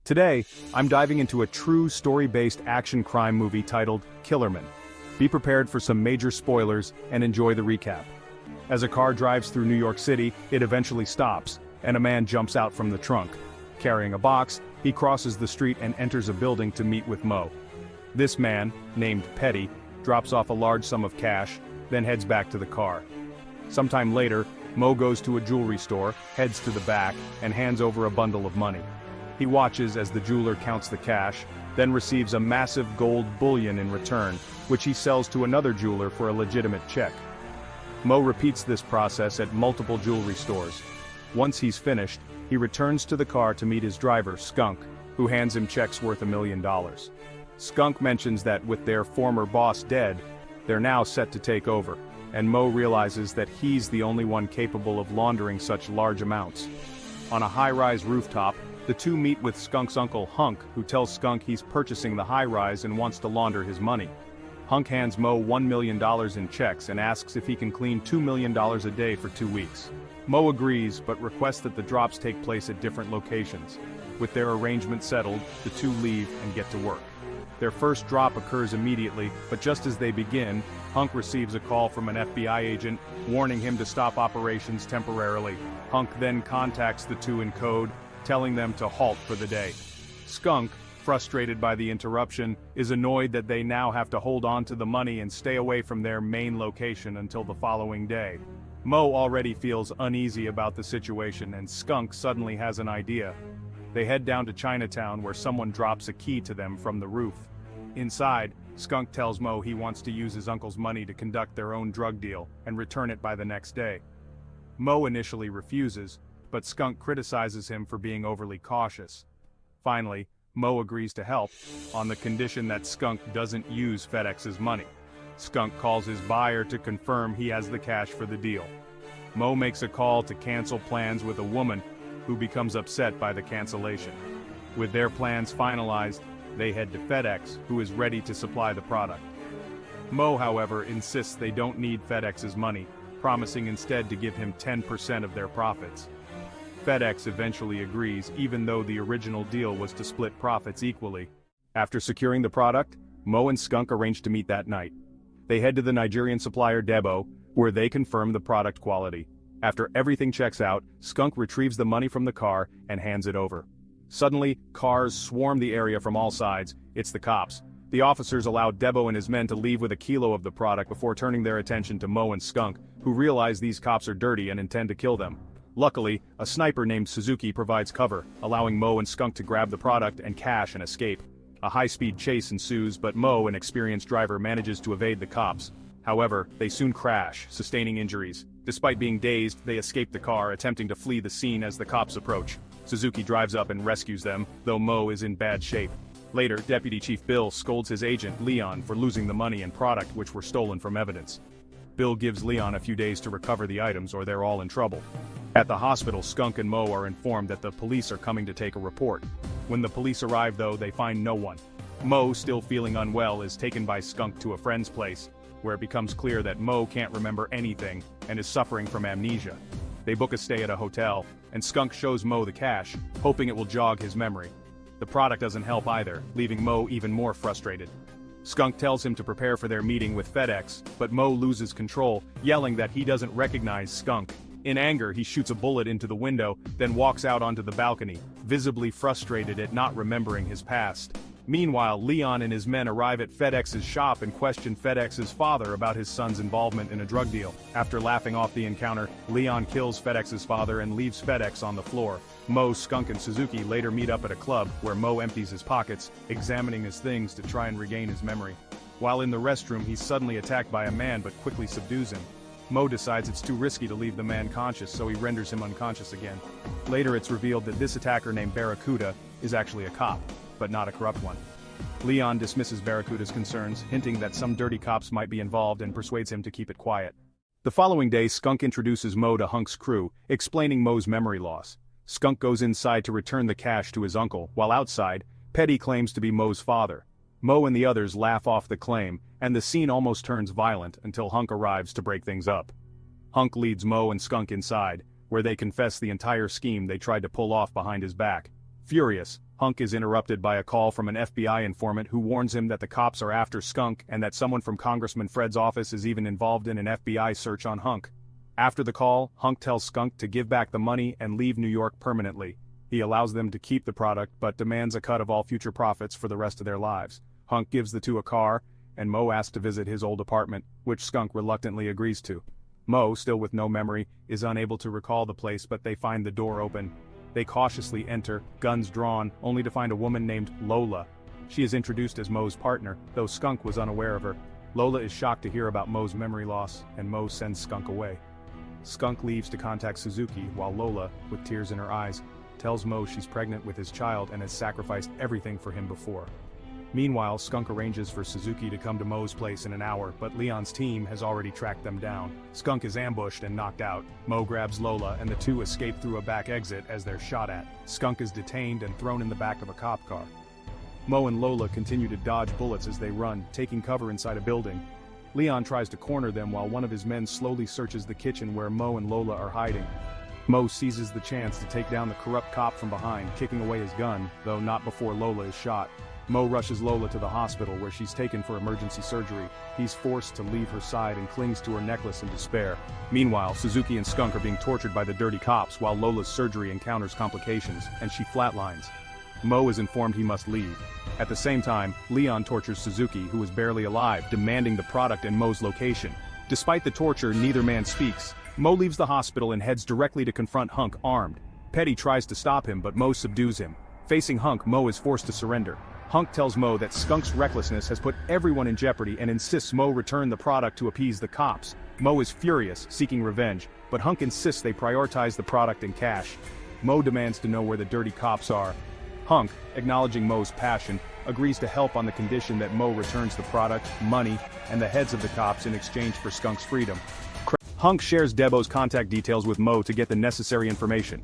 Today, I'm diving into a true story-based action crime movie titled Killerman. Be prepared for some major spoilers and enjoy the recap. As a car drives through New York City, it eventually stops, and a man jumps out from the trunk. Carrying a box, he crosses the street and enters a building to meet with Mo. This man, named Petty, drops off a large sum of cash, then heads back to the car. Sometime later, Mo goes to a jewelry store, heads to the back, and hands over a bundle of money. He watches as the jeweler counts the cash, then receives a massive gold bullion in return, which he sells to another jeweler for a legitimate check. Mo repeats this process at multiple jewelry stores. Once he's finished, he returns to the car to meet his driver, Skunk, who hands him checks worth $1 million. Skunk mentions that with their former boss dead, they're now set to take over, and Mo realizes that he's the only one capable of laundering such large amounts. On a high-rise rooftop, the two meet with Skunk's uncle Hunk, who tells Skunk he's purchasing the high-rise and wants to launder his money. Hunk hands Mo $1 million in checks and asks if he can clean $2 million a day for 2 weeks. Mo agrees but requests that the drops take place at different locations. With their arrangement settled, the two leave and get to work. Their first drop occurs immediately, but just as they begin, Hunk receives a call from an FBI agent, warning him to stop operations temporarily. Hunk then contacts the two in code, telling them to halt for the day. Skunk, frustrated by the interruption, is annoyed that they now have to hold on to the money and stay away from their main location until the following day. Mo already feels uneasy about the situation, and Skunk suddenly has an idea. They head down to Chinatown where someone drops a key to them from the roof. Inside, Skunk tells Mo he wants to use his uncle's money to conduct their own drug deal and return it by the next day. Mo initially refuses, but Skunk criticizes him for being overly cautious. Finally, Mo agrees to help, on the condition that Skunk doesn't use FedEx's money. Skunk calls his buyer to confirm he has the cash for the deal. Mo makes a call to cancel plans with a woman, who becomes upset by the cancellation. With their plans finalized, they head to FedEx, who is ready to supply the product. Mo, however, insists they don't need FedEx's money, promising instead to give him 10% of their profits. FedEx eventually agrees, even though the original deal was to split profits equally. After securing the product, Mo and Skunk arrange to meet that night. They head to the Nigerian supplier Debo, where they confirm the product quality. After everything checks out, Skunk retrieves the money from the car and hands it over. Suddenly, cars swarm the area from all sides. It's the cops. The officers allow Debo and his men to leave with a kilo of the product before turning their attention to Mo and Skunk, who realize these cops are dirty and intend to kill them. Luckily, a sniper named Suzuki provides cover, allowing Mo and Skunk to grab the product and cash and escape. A high-speed chase ensues, but Mo, an experienced driver, manages to evade the cops. However, they soon crash, sustaining injuries. Despite being dazed, they escape the car, attempting to flee the scene as the cops approach. Suzuki drives up and rescues them, though Mo is in bad shape. Later, Deputy Chief Bill scolds his agent, Leon, for losing the money and product which were stolen from evidence. Bill gives Leon a few days to recover the items or they're all in trouble. At the hospital, Skunk and Mo are informed that the police are coming to take a report. When the police arrive, though, they find no one. Mo, still feeling unwell, is taken by Skunk to a friend's place, where it becomes clear that Mo can't remember anything and is suffering from amnesia. They book a stay at a hotel, and Skunk shows Mo the cash, hoping it will jog his memory. The product doesn't help either, leaving Mo even more frustrated. Skunk tells him to prepare for their meeting with FedEx, but Mo loses control, yelling that he doesn't recognize Skunk. In anger, he shoots a bullet into the window, then walks out onto the balcony, visibly frustrated at not remembering his past. Meanwhile, Leon and his men arrive at FedEx's shop and question FedEx's father about his son's involvement in a drug deal. After laughing off the encounter, Leon kills FedEx's father and leaves FedEx on the floor. Mo, Skunk, and Suzuki later meet up at a club, where Mo empties his pockets, examining his things to try and regain his memory. While in the restroom, he's suddenly attacked by a man but quickly subdues him. Mo decides it's too risky to leave the man conscious, so he renders him unconscious again. Later it's revealed that this attacker named Barracuda is actually a cop, but not a corrupt one. Leon dismisses Barracuda's concerns, hinting that some dirty cops might be involved, and persuades him to keep it quiet. The following day, Skunk introduces Mo to Hunk's crew, explaining Mo's memory loss. Skunk goes inside to return the cash to his uncle, while outside, Petty claims to be Mo's father. Mo and the others laugh off the claim, and the scene almost turns violent until Hunk arrives to break things up. Hunk leads Mo and Skunk inside, where they confess the entire scheme they tried to pull off behind his back. Furious, Hunk is interrupted by a call from an FBI informant who warns him that the cops are after Skunk and that someone from Congressman Fred's office is even involved in an FBI search on Hunk. After the call, Hunk tells Skunk to give back the money and leave New York permanently. He allows them to keep the product but demands a cut of all future profits for the rest of their lives. Hunk gives the two a car, and Mo asks to visit his old apartment, which Skunk reluctantly agrees to. Mo, still with no memory, is unable to recall the place, but they find the door open. They cautiously enter, guns drawn, only to find a woman named Lola. She is introduced as Mo's partner, though Skunk was unaware of her. Lola is shocked to hear about Mo's memory loss, and Mo sends Skunk away. Skunk leaves to contact Suzuki, while Lola, with tears in her eyes, tells Mo she's pregnant with his child and has sacrificed everything for him before. Meanwhile, Skunk arranges for Suzuki to come to Mo's place in an hour, but Leon's team has already tracked them down. Skunk is ambushed and knocked out. Mo grabs Lola and the two escape through a back exit as they're shot at. Skunk is detained and thrown in the back of a cop car. Mo and Lola continue to dodge bullets as they run, taking cover inside a building. Leon tries to corner them while one of his men slowly searches the kitchen where Mo and Lola are hiding. Mo seizes the chance to take down the corrupt cop from behind, kicking away his gun, though not before Lola is shot. Mo rushes Lola to the hospital where she's taken for emergency surgery. He's forced to leave her side and clings to her necklace in despair. Meanwhile, Suzuki and Skunk are being tortured by the dirty cops while Lola's surgery encounters complications, and she flatlines. Mo is informed he must leave. At the same time, Leon tortures Suzuki, who is barely alive, demanding the product and Mo's location. Despite the torture, neither man speaks. Mo leaves the hospital and heads directly to confront Hunk armed. Petty tries to stop him, but Mo subdues him. Facing Hunk, Mo is forced to surrender. Hunk tells Mo that Skunk's recklessness has put everyone in jeopardy and insists Mo return the product to appease the cops. Mo is furious, seeking revenge, but Hunk insists they prioritize the product and cash. Mo demands to know where the dirty cops are. Hunk, acknowledging Mo's passion, agrees to help on the condition that Mo returns the product, money, and the heads of the cops in exchange for Skunk's freedom. Hunk shares Debo's contact details with Mo to get the necessary information.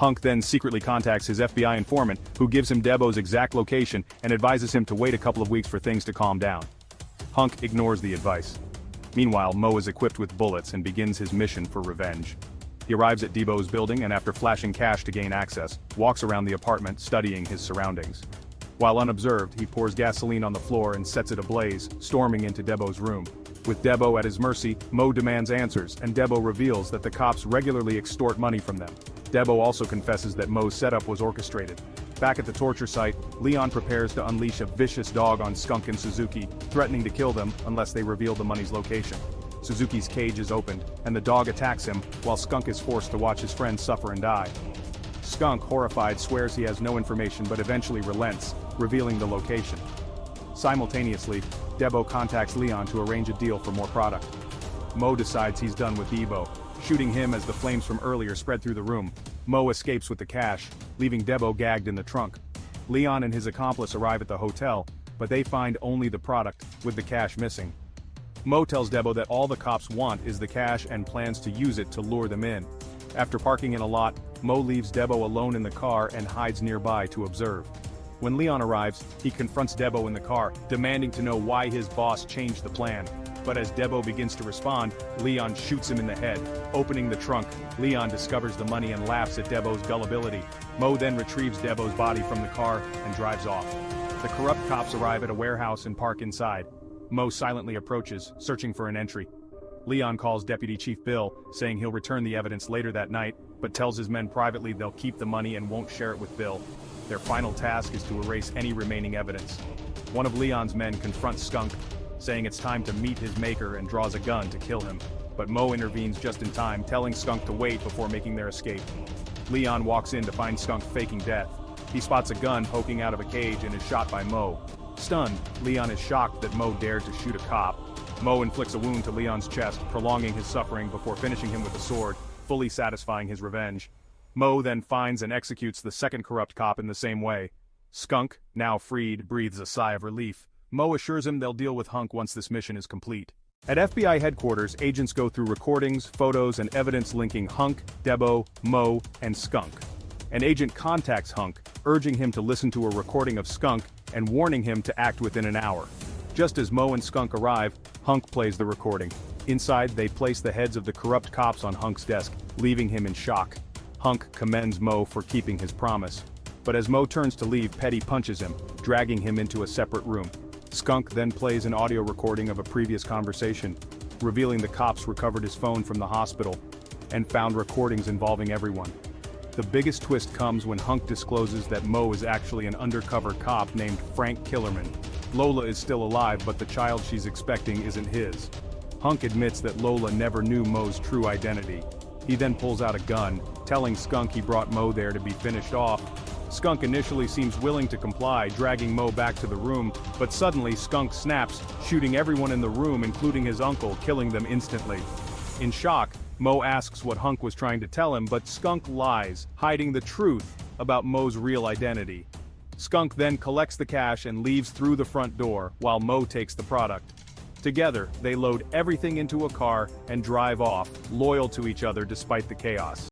Hunk then secretly contacts his FBI informant, who gives him Debo's exact location and advises him to wait a couple of weeks for things to calm down. Hunk ignores the advice. Meanwhile, Mo is equipped with bullets and begins his mission for revenge. He arrives at Debo's building and after flashing cash to gain access, walks around the apartment studying his surroundings. While unobserved, he pours gasoline on the floor and sets it ablaze, storming into Debo's room. With Debo at his mercy, Mo demands answers, and Debo reveals that the cops regularly extort money from them. Debo also confesses that Mo's setup was orchestrated. Back at the torture site, Leon prepares to unleash a vicious dog on Skunk and Suzuki, threatening to kill them unless they reveal the money's location. Suzuki's cage is opened, and the dog attacks him, while Skunk is forced to watch his friends suffer and die. Skunk, horrified, swears he has no information but eventually relents, revealing the location. Simultaneously, Debo contacts Leon to arrange a deal for more product. Mo decides he's done with Debo, shooting him as the flames from earlier spread through the room. Mo escapes with the cash, leaving Debo gagged in the trunk. Leon and his accomplice arrive at the hotel, but they find only the product, with the cash missing. Mo tells Debo that all the cops want is the cash and plans to use it to lure them in. After parking in a lot, Mo leaves Debo alone in the car and hides nearby to observe. When Leon arrives, he confronts Debo in the car, demanding to know why his boss changed the plan. But as Debo begins to respond, Leon shoots him in the head. Opening the trunk, Leon discovers the money and laughs at Debo's gullibility. Mo then retrieves Debo's body from the car and drives off. The corrupt cops arrive at a warehouse and park inside. Mo silently approaches, searching for an entry. Leon calls Deputy Chief Bill, saying he'll return the evidence later that night, but tells his men privately they'll keep the money and won't share it with Bill. Their final task is to erase any remaining evidence. One of Leon's men confronts Skunk, saying it's time to meet his maker and draws a gun to kill him. But Mo intervenes just in time, telling Skunk to wait before making their escape. Leon walks in to find Skunk faking death. He spots a gun poking out of a cage and is shot by Mo. Stunned, Leon is shocked that Mo dared to shoot a cop. Mo inflicts a wound to Leon's chest, prolonging his suffering before finishing him with a sword, fully satisfying his revenge. Mo then finds and executes the second corrupt cop in the same way. Skunk, now freed, breathes a sigh of relief. Mo assures him they'll deal with Hunk once this mission is complete. At FBI headquarters, agents go through recordings, photos, and evidence linking Hunk, Debo, Mo, and Skunk. An agent contacts Hunk, urging him to listen to a recording of Skunk and warning him to act within an hour. Just as Mo and Skunk arrive, Hunk plays the recording. Inside, they place the heads of the corrupt cops on Hunk's desk, leaving him in shock. Hunk commends Mo for keeping his promise. But as Mo turns to leave, Petty punches him, dragging him into a separate room. Skunk then plays an audio recording of a previous conversation, revealing the cops recovered his phone from the hospital and found recordings involving everyone. The biggest twist comes when Hunk discloses that Mo is actually an undercover cop named Frank Killerman. Lola is still alive, but the child she's expecting isn't his. Hunk admits that Lola never knew Mo's true identity. He then pulls out a gun, telling Skunk he brought Mo there to be finished off. Skunk initially seems willing to comply, dragging Mo back to the room, but suddenly Skunk snaps, shooting everyone in the room including his uncle, killing them instantly. In shock, Mo asks what Hunk was trying to tell him, but Skunk lies, hiding the truth about Mo's real identity. Skunk then collects the cash and leaves through the front door, while Mo takes the product. Together, they load everything into a car and drive off, loyal to each other despite the chaos.